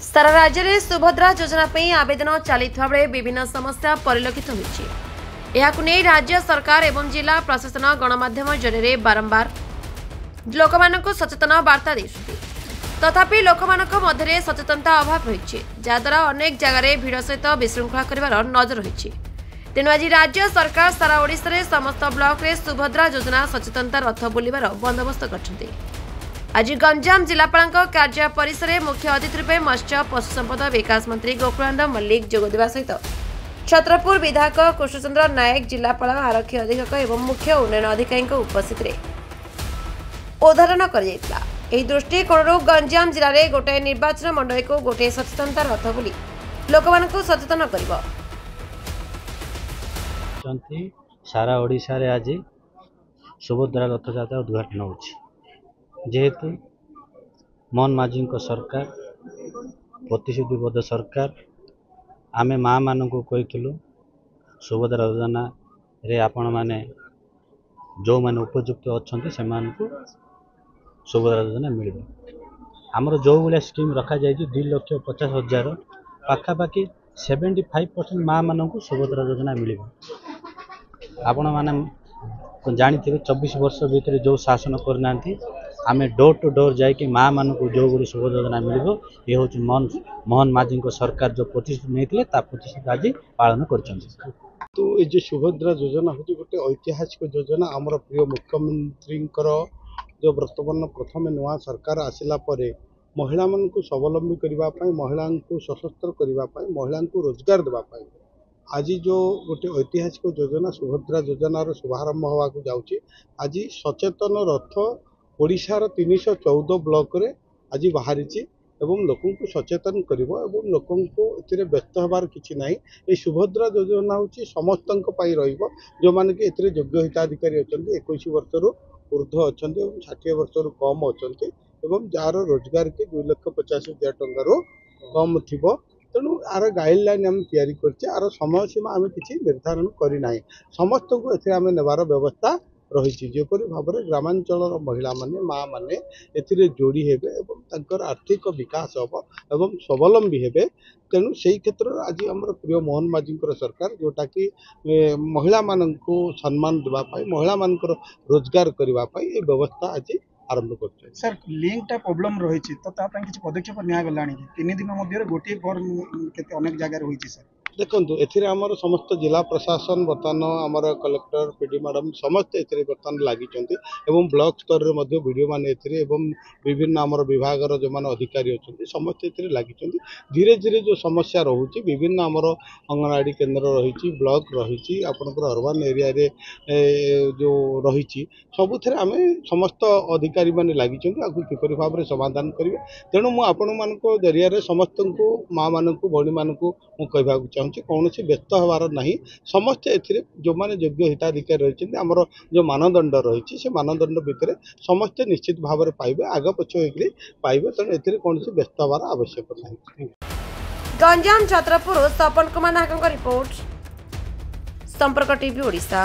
सारा राज्य में सुभद्रा योजना पर आवेदन चलता बेले विभिन्न समस्या परिलक्षित होती राज्य सरकार एवं जिला प्रशासन गणमाध्यम जरिए बारंबार लोक सचेतन वार्ता देते तथापि लोक मध्य सचेतनता अभाव रही जहाद्वारा अनेक जगह भीड़ सहित विशृंखला कर नजर रही। तेणु आज राज्य सरकार सारा ओडिशा रे समस्त ब्लॉक रे सुभद्रा योजना सचेतनता रथ बुलिबार बंदोबस्त करछन्ते। आज गंजाम जिलापाल कार्य परिसर मुख्य अतिथि रूपे मत्स्य पशु संपद विकास मंत्री गोकुलानंद मल्लिक जोगदेवा सहित छत्रपुर विधायक कृष्णचंद्र नायक जिलापाल आरक्षी अधीक्षक एवं मुख्य उन्नयन अधिकारी उपस्थित उद्घाटन कर दृष्टिकोण गंजाम जिले में गोटे निर्वाचन मंडल को गोटे सचेतनता रथ बुली लोक सचेतन कर सारा ओडिशा रे आज सुभद्रा रथ यात्रा उद्घाटन हो जेहेतु मोहन माझी सरकार प्रतिश्रुतिबद्ध सरकार आमे माँ मान को कही सुभद्रा योजना रे आपण माने जो माने उपयुक्त अच्छा से सुभद्रा योजना मिल आमर जो भाया स्कीम रखा जाए 2,50,000 पाखापाखि 75% माँ मान को सुभद्रा योजना मिल आपण मैंने जानी 24 वर्ष भितर जो शासन करना आमे डोर टू डोर जाकि माँ मान को जो गुड़ी सुभद्रा योजना मिल ये हूँ मोहन माझी सरकार जो प्रतिश्रुति नहीं प्रतिश्रुति आज पालन कर। तो ये जो सुभद्रा योजना हूँ गोटे ऐतिहासिक योजना आमर प्रिय मुख्यमंत्री जो वर्तमान प्रथम नुआ सरकार आसला महिला को स्वावलंबी करने महिला को सशस्त्र करने महिला को रोजगार देवाई आज जो गोटे ऐतिहासिक योजना सुभद्रा योजनार शुभारंभ होगा जाऊँगी आज सचेतन रथ ओडिशार 314 ब्लॉक रे आज बाहरी एवं लोक सचेतन कर लोक व्यस्त हबार किसी ना ये सुभद्रा योजना हूँ समस्त जो मैंने कि योग्य हिताधिकारी अच्छा 21 वर्ष ऊर्ध्व अच्छा 60 वर्ष कम अच्छा जार रोजगार के 2,50,000 टंकार कम थी तेणु आर गाइडलाइन आम तैयारी कर समय सीमा आम किसी निर्धारण करना समस्त को एम नेबार व्यवस्था रही जेपरी भाव में ग्रामांचल महिला माने माँ मैंने ए जोड़ी हेबे एवं आर्थिक विकास हम एवं स्वावलंबी हेबे तेणु से क्षेत्र में आज आम प्रिय मोहन माझी सरकार जोटा कि महिला मान को सम्मान देवाई महिला मान रोजगार करने ये व्यवस्था आज आरंभ कर सर लिंकटा प्रॉब्लम रही तो किसी पदक्षेप निगला 3 दिन मध्य गोटे घर अनेक जगह रही सर देखो एमर समस्त जिला प्रशासन बर्तमान आमर कलेक्टर पीडी मैडम समस्त बर्तमान लगी ब्लॉक स्तर में वीडियो मान विभिन्न आमर विभाग जो मैंने अधिकारी अच्छा समस्त लगी धीरे धीरे जो समस्या रोचे विभिन्न आमर अंगनवाड़ी केन्द्र रही ब्लॉक रही आपंकर अर्बन एरिया रे जो रही सबुथ आम समस्त अधिकारी मैंने लगी किपर भाव में समाधान करेंगे तेणु मुझे जरिया समस्त को माँ मान भौणी मान कहवाक चाहूँ कौन व्यस्त हबार ना समस्ते जो मैंने योग्य हिताधिकारी रही आमर जो मानदंड रही से मानदंड भितर समस्ते निश्चित भाव में पाइबे आग पछ पाइबे तेणु ए कौन व्यस्त हबार आवश्यक नहीं। गंजाम छत्रपुर तपन कुमार नायक रिपोर्ट संपर्क टीवी ओडिशा।